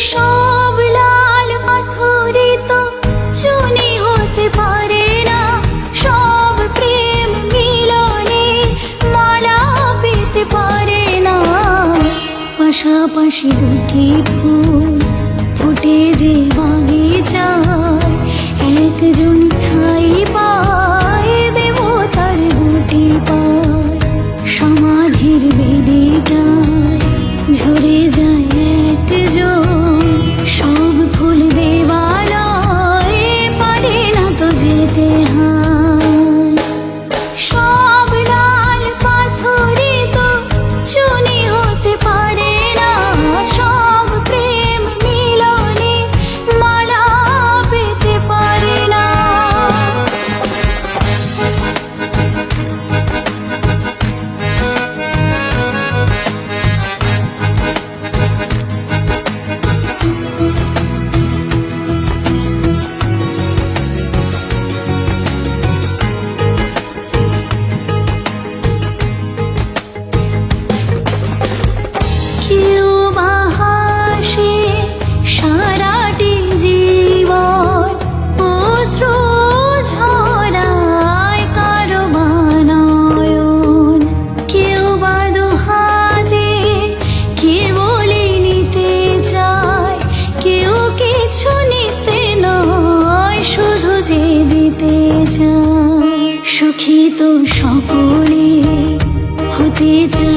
সব লাল পাথরে তো চুনি হতে পারে না, সব প্রেম মিলনে মালা পেতে পারে না। পাশাপাশি দুটি ফুল ফুটে যে বাগিচায়, একজন ঠাই পায় দেবতার দুটি পায়। সমাধির বেদিটায় ঝরে যায় একজন, সব ফুল দেবালয়ে পারে না তো যেতে হয়। সব লাল পাথরে তো চুনি হতে পারে না, সব প্রেম মিলনে মালা পেতে পারে না। কেউ বা হাসে সারাটি জীবন, অশ্রু ঝরায় কারো বা নয়ন। কেউ বা দুহাতে কেবলই নিতে চায়, কেউ কিছু নিতে নয় শুধু যে দিতে চায়। সুখী তো সকলে হতে চায়